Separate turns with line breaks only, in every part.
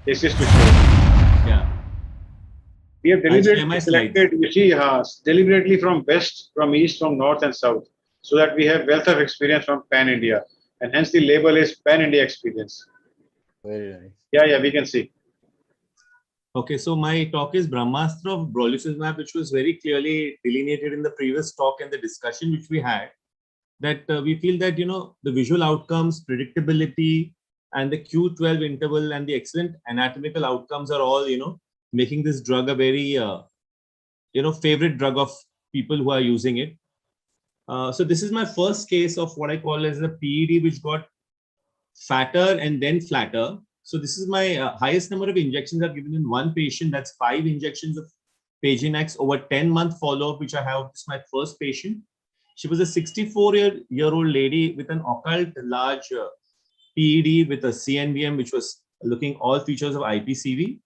This is to show.
Yeah.
We have
I'll share
deliberately
my slides.
selected, you see, deliberately from west, from east, from north and south, so that we have wealth of experience from Pan India, and hence the label is Pan India Experience.
Very nice.
Yeah, yeah, we can see.
Okay, so my talk is Brahmastra of Brolucizumab, which was very clearly delineated in the previous talk and the discussion which we had. That we feel that the visual outcomes, predictability, and the Q12 interval and the excellent anatomical outcomes are all making this drug a very favorite drug of people who are using it. So this is my first case of what I call as a PED which got fatter and then flatter. So this is my highest number of injections I've given in one patient. That's 5 injections of Paginax over 10-month follow-up, which I have. This is my first patient. She was a 64-year-old lady with an occult large PED with a CNVM, which was looking all features of IPCV.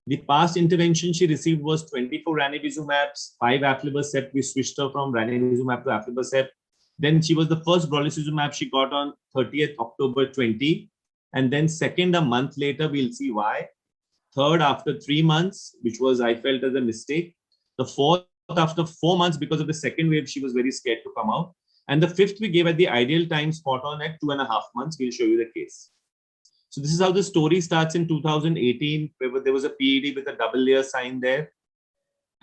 The past intervention she received was 24 ranibizumabs, 5 aflibercept. We switched her from ranibizumab to aflibercept. Then she was the first brolucizumab she got on 30th October 20. And then second a month later, we'll see why. Third after 3 months, which was I felt as a mistake. The fourth after 4 months, because of the second wave, she was very scared to come out. And the fifth we gave at the ideal time, spot on at 2.5 months. We'll show you the case. So this is how the story starts in 2018, where there was a PED with a double layer sign there.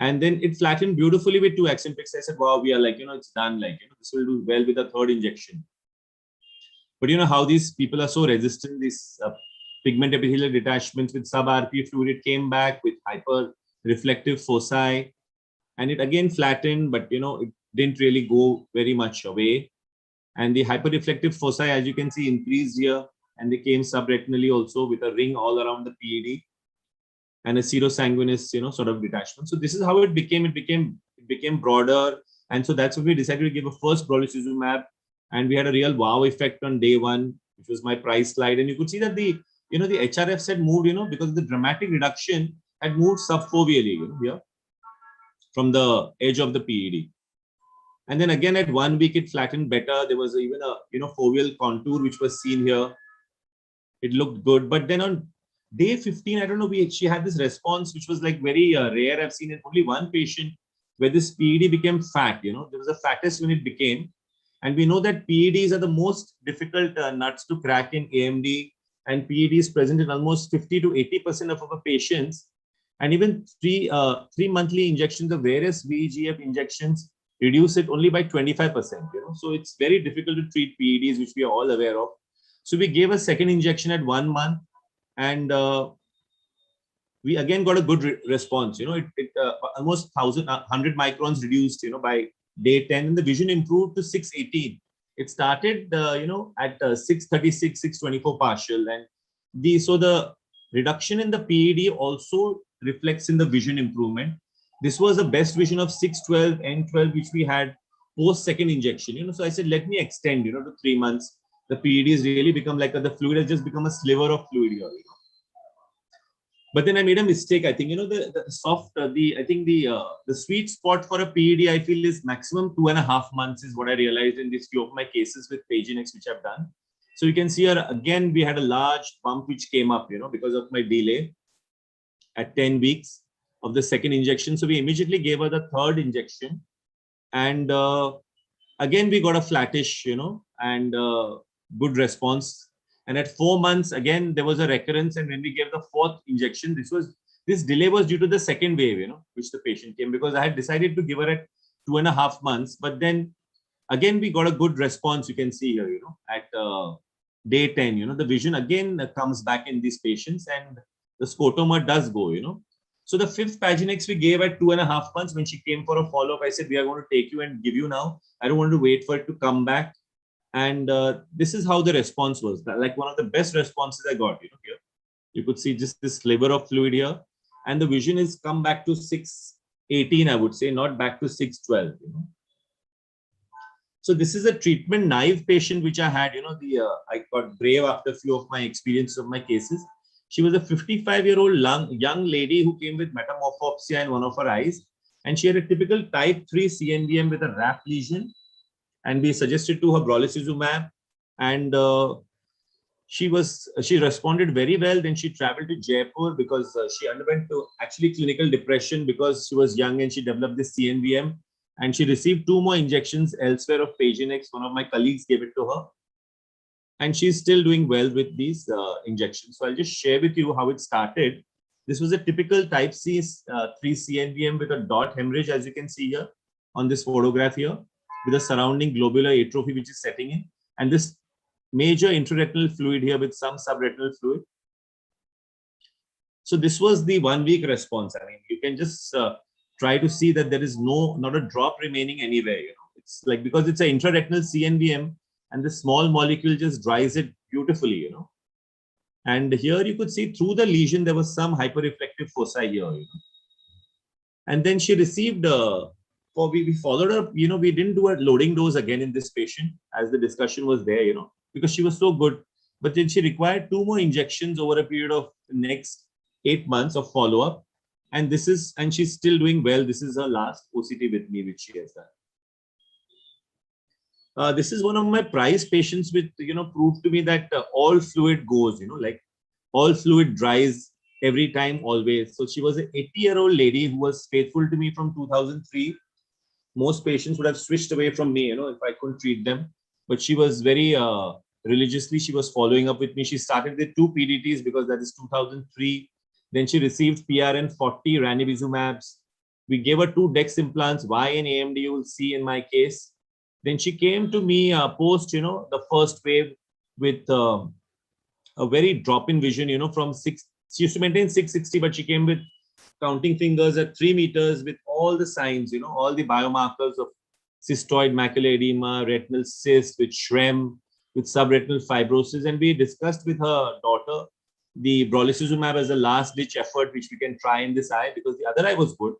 And then it flattened beautifully with 2 action picks. I said, wow, we are like, it's done. Like, this will do well with a third injection. But how these people are so resistant, these pigment epithelial detachments with sub-RP fluid, it came back with hyper reflective foci. And it again flattened, but, it didn't really go very much away. And the hyper reflective foci, as you can see, increased here. And they came subretinally also with a ring all around the PED and a serosanguinous, sort of detachment. So this is how it became. It became broader. And so that's when we decided to give a first brolucizumab. And we had a real wow effect on day 1, which was my price slide. And you could see that the HRFs had moved, because the dramatic reduction had moved subfoveally, here from the edge of the PED. And then again at 1 week, it flattened better. There was even a, foveal contour, which was seen here. It looked good. But then on day 15, I don't know, she had this response, which was like very rare. I've seen in only one patient where this PED became fat, there was the fattest when it became. And we know that PEDs are the most difficult nuts to crack in AMD, and PED is present in almost 50 to 80% of our patients. And even three monthly injections of various VEGF injections reduce it only by 25%. So it's very difficult to treat PEDs, which we are all aware of. So we gave a second injection at 1 month, and we again got a good response. It almost 100 microns reduced, by day 10, and the vision improved to 618. It started, at 636, 624 partial, and so the reduction in the PED also reflects in the vision improvement. This was the best vision of 612, N12, which we had post second injection. So I said, let me extend, to 3 months. The PED has really become like the fluid has just become a sliver of fluid here. But then I made a mistake. I think the sweet spot for a PED I feel is maximum 2.5 months is what I realized in this few of my cases with Paginax which I've done. So you can see here again we had a large bump which came up because of my delay at 10 weeks of the second injection. So we immediately gave her the third injection, and again we got a flattish and good response. And at 4 months, again, there was a recurrence. And when we gave the fourth injection, this delay was due to the second wave, which the patient came, because I had decided to give her at 2.5 months. But then again, we got a good response. You can see here, at day 10, the vision again comes back in these patients, and the scotoma does go, So the fifth Paginax we gave at 2.5 months. When she came for a follow-up, I said, we are going to take you and give you now. I don't want to wait for it to come back. And this is how the response was. Like one of the best responses I got, here. You could see just this sliver of fluid here. And the vision is come back to 618, I would say, not back to 612, So this is a treatment naive patient which I had, I got brave after a few of my experiences of my cases. She was a 55-year-old young lady who came with metamorphopsia in one of her eyes. And she had a typical type 3 CNVM with a RAP lesion. And we suggested to her brolucizumab, and she responded very well. Then she traveled to Jaipur because she underwent to actually clinical depression because she was young and she developed this CNVM, and she received 2 more injections elsewhere of Pagenex. One of my colleagues gave it to her, and she's still doing well with these injections. So I'll just share with you how it started. This was a typical type C 3 CNVM with a dot hemorrhage, as you can see here on this photograph here, with a surrounding globular atrophy which is setting in, and this major intraretinal fluid here with some subretinal fluid. So this was the 1 week response. I mean, you can just try to see that there is not a drop remaining anywhere. It's like, because it's an intraretinal CNVM, and the small molecule just dries it beautifully. And here you could see through the lesion there was some hyperreflective foci here. And then she received we followed up. We didn't do a loading dose again in this patient, as the discussion was there. Because she was so good. But then she required 2 more injections over a period of the next 8 months of follow-up. And she's still doing well. This is her last OCT with me, which she has done. This is one of my prize patients, which proved to me that all fluid goes, like all fluid dries every time, always. So she was an 80-year-old lady who was faithful to me from 2003. Most patients would have switched away from me, if I couldn't treat them. But she was very religiously, she was following up with me. She started with 2 PDTs because that is 2003. Then she received PRN 40 ranibizumabs. We gave her 2 DEX implants, Y and AMD, you will see in my case. Then she came to me post, the first wave with a very drop in vision, from 6. She used to maintain 660, but she came with counting fingers at 3 meters with all the signs, all the biomarkers of cystoid macular edema, retinal cyst, with SHREM, with subretinal fibrosis. And we discussed with her daughter the brolucizumab as a last ditch effort, which we can try in this eye, because the other eye was good.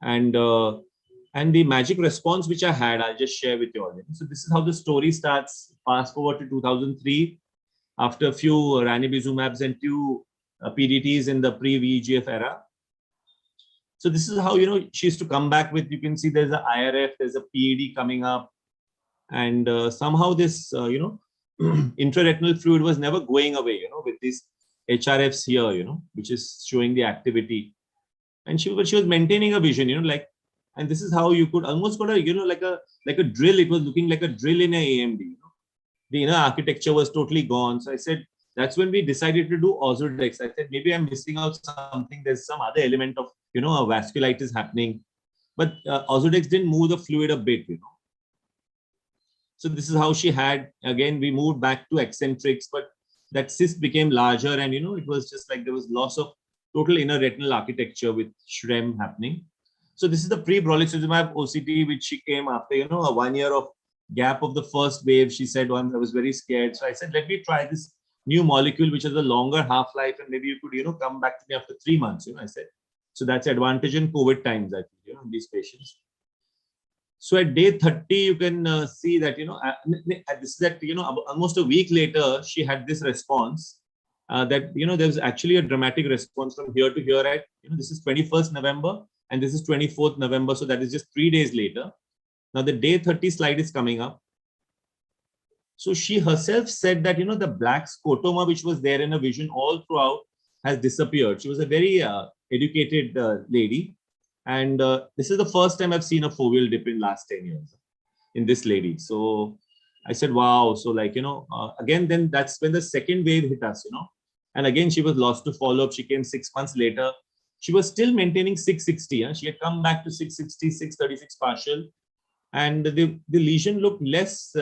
And the magic response which I had, I'll just share with you all. So this is how the story starts. Fast forward to 2003, after a few ranibizumabs and 2 PDTs in the pre-VEGF era. So this is how, she used to come back with, you can see there's a IRF, there's a PED coming up. And somehow this, intraretinal fluid was never going away, with these HRFs here, which is showing the activity. And she was maintaining a vision, and this is how you could almost got a, like a drill. It was looking like a drill in a AMD. The inner architecture was totally gone. So I said, that's when we decided to do Ozurdex. I said, maybe I'm missing out something. There's some other element of, a vasculitis happening. But Ozurdex didn't move the fluid a bit, So this is how she had. Again, we moved back to eccentrics, but that cyst became larger, and, it was just like there was loss of total inner retinal architecture with SHREM happening. So this is the pre-brolucizumab OCT, which she came after, a 1 year of gap of the first wave. She said, I was very scared. So I said, let me try this new molecule, which has a longer half-life, and maybe you could, come back to me after 3 months, I said. So that's advantage in COVID times, I think, in these patients. So at day 30, you can see that, this is that, almost a week later, she had this response that, there was actually a dramatic response from here to here at, this is 21st November and this is 24th November. So that is just 3 days later. Now the day 30 slide is coming up. So she herself said that, the black scotoma, which was there in her vision all throughout, has disappeared. She was a very educated lady. And this is the first time I've seen a foveal dip in last 10 years in this lady. So I said, wow. So like, again, then that's when the second wave hit us, and again, she was lost to follow up. She came 6 months later. She was still maintaining 660. She had come back to 660, 636 partial. And the lesion looked less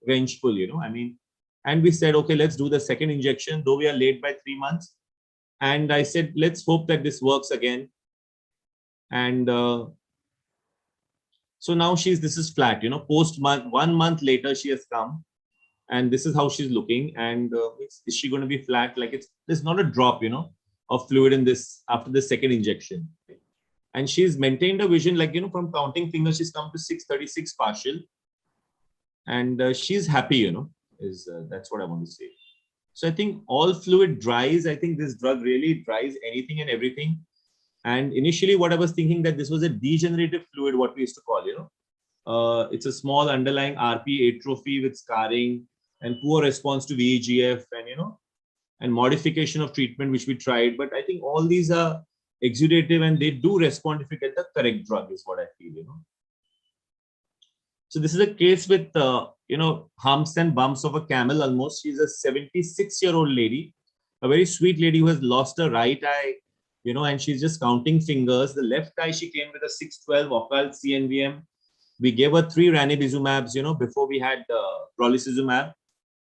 vengeful, I mean, and we said, okay, let's do the second injection, though we are late by 3 months. And I said, let's hope that this works again. And so now this is flat, post 1 month later, she has come, and this is how she's looking. And is she going to be flat? Like there's not a drop, of fluid in this after the second injection. And she's maintained a vision, like, from counting fingers, she's come to 636 partial. And she's happy, that's what I want to say. So I think all fluid dries. I think this drug really dries anything and everything. And initially what I was thinking that this was a degenerative fluid, what we used to call, it's a small underlying RP atrophy with scarring. and poor response to VEGF, and and modification of treatment which we tried. But I think all these are exudative and they do respond if you get the correct drug, is what I feel. So this is a case with humps and bumps of a camel almost. She's a 76-year-old lady, a very sweet lady who has lost her right eye, and she's just counting fingers. The left eye, she came with a 612 occult CNVM. We gave her 3 ranibizumabs, before we had brolucizumab,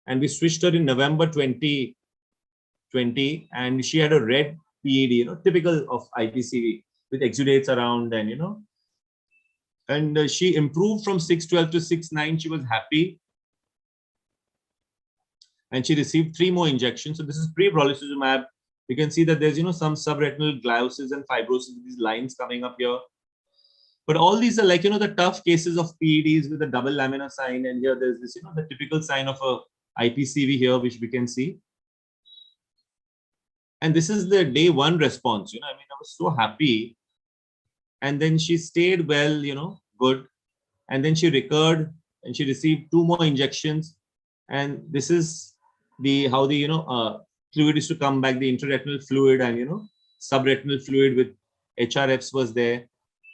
and we switched her in November 2020, and she had a red PED, typical of IPCV with exudates around, and she improved from 612 to 69. She was happy, and she received 3 more injections. So this is pre-brolucizumab. You can see that there's some subretinal gliosis and fibrosis, these lines coming up here. But all these are like the tough cases of PEDs with a double lamina sign, and here there's this the typical sign of a IPCV here, which we can see. And this is the day 1 response. I was so happy. And then she stayed well, good. And then she recurred and she received 2 more injections. And this is how the fluid is to come back, the intraretinal fluid and subretinal fluid with HRFs was there.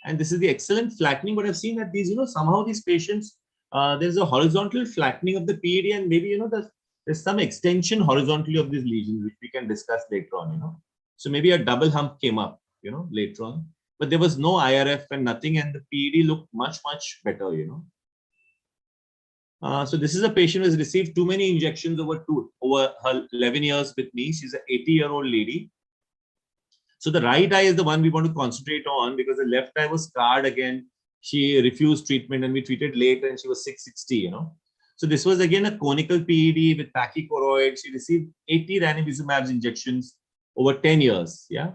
And this is the excellent flattening. But I've seen that these, somehow these patients, there's a horizontal flattening of the PED, and maybe there's some extension horizontally of these lesions, which we can discuss later on. So maybe a double hump came up, later on. But there was no IRF and nothing, and the PED looked much, much better, So this is a patient who has received too many injections over her 11 years with me. She's an 80-year-old lady. So the right eye is the one we want to concentrate on, because the left eye was scarred again. She refused treatment and we treated late, and she was 660, So this was again a conical PED with pachychoroid. She received 80 ranibizumab injections over 10 years, yeah.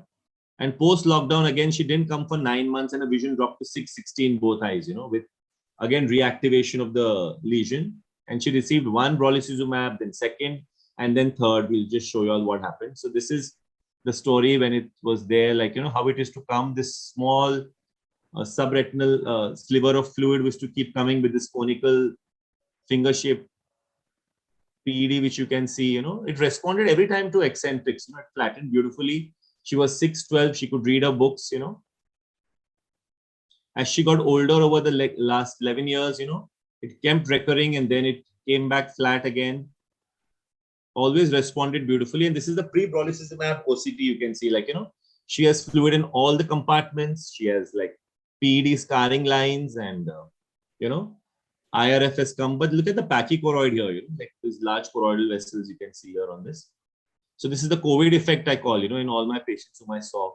And post-lockdown, again, she didn't come for 9 months, and her vision dropped to 660 in both eyes, with, again, reactivation of the lesion. And she received 1 brolucizumab, then 2nd, and then 3rd. We'll just show you all what happened. So this is the story when it was there, like, how it is to come. This small subretinal sliver of fluid was to keep coming with this conical finger-shaped PED, which you can see, it responded every time to eccentrics, it flattened beautifully. She was 612. She could read her books, As she got older over the last 11 years, it kept recurring, and then it came back flat again. Always responded beautifully. And this is the pre-brolucizumab OCT. You can see, she has fluid in all the compartments. She has PED scarring lines, and, IRF has come. But look at the pachychoroid here, these large choroidal vessels you can see here on this. So this is the COVID effect, I call, in all my patients whom I saw.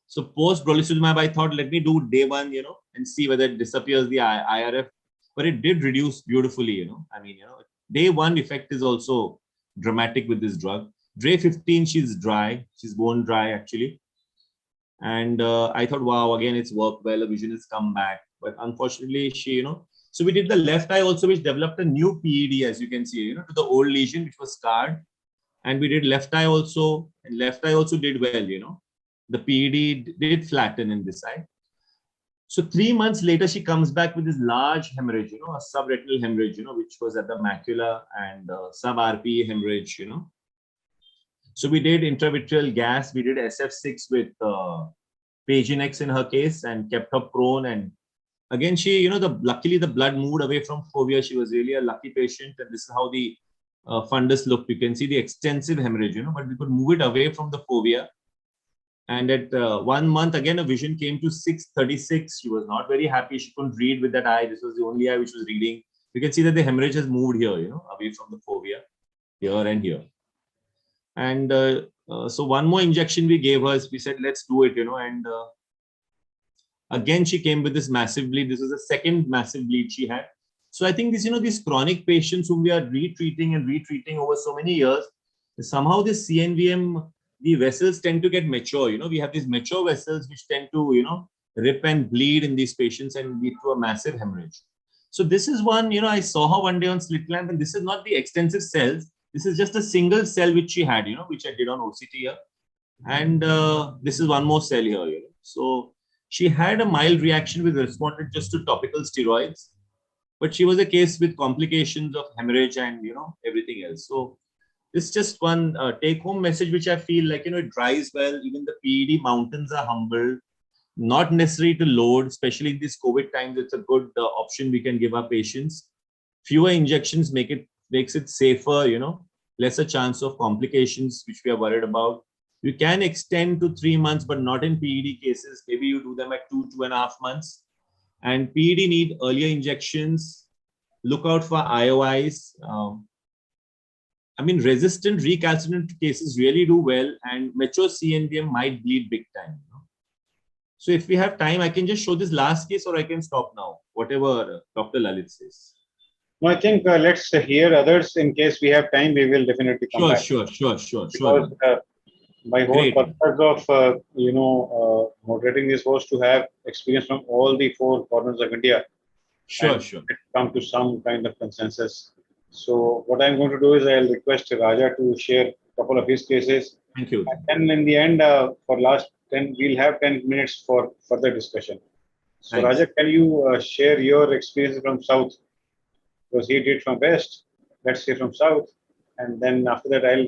So post brolucizumab, I thought, let me do day 1, and see whether it disappears the IRF. But it did reduce beautifully, day 1 effect is also dramatic with this drug. Day 15, she's dry. She's bone dry, actually. And I thought, wow, again, it's worked well. The vision has come back. But unfortunately, she, so we did the left eye also, which developed a new PED, as you can see, to the old lesion, which was scarred. And we did left eye also, and left eye also did well, The PED did flatten in this eye. So 3 months later, she comes back with this large hemorrhage, a subretinal hemorrhage, which was at the macula, and sub-RPE hemorrhage, So we did intravitreal gas. We did SF6 with Paginex in her case, and kept her prone. And again, she, luckily the blood moved away from fovea. She was really a lucky patient. And this is how the fundus looked. You can see the extensive hemorrhage, but we could move it away from the fovea. And at 1 month, again, a vision came to 636. She was not very happy. She couldn't read with that eye. This was the only eye which was reading. You can see that the hemorrhage has moved here, away from the fovea, here and here. And so 1 more injection we gave her. We said, let's do it, and again, she came with this massive bleed. This was the 2nd massive bleed she had. So I think these chronic patients whom we are retreating over so many years, somehow this CNVM, the vessels tend to get mature. We have these mature vessels which tend to, rip and bleed in these patients and lead to a massive hemorrhage. So this is one, I saw her one day on slit lamp, and this is not the extensive cells. This is just a single cell which she had, which I did on OCT here. And this is one more cell here. So she had a mild reaction with responded just to topical steroids. but she was a case with complications of hemorrhage and everything else. So this is just one take-home message which I feel like it dries well. Even the PED mountains are humbled. Not necessary to load, especially in these COVID times. It's a good option we can give our patients. Fewer injections makes it safer. Lesser chance of complications which we are worried about. You can extend to 3 months, but not in PED cases. Maybe you do them at 2.5 months. And PED need earlier injections. Look out for IOIs. Resistant recalcitrant cases really do well, and mature CNVM might bleed big time. So if we have time, I can just show this last case, or I can stop now, whatever Dr. Lalit says.
No, I think let's hear others. In case we have time, we will definitely come back.
Sure.
Because my whole
Great.
purpose of moderating this was to have experience from all the four corners of India.
Sure.
Come to some kind of consensus. So what I'm going to do is I'll request Raja to share a couple of his cases.
Thank you.
And then in the end, for last 10, we'll have 10 minutes for further discussion. So
Thanks.
Raja, can you share your experience from South? Because he did from West. Let's hear from South. And then after that, I'll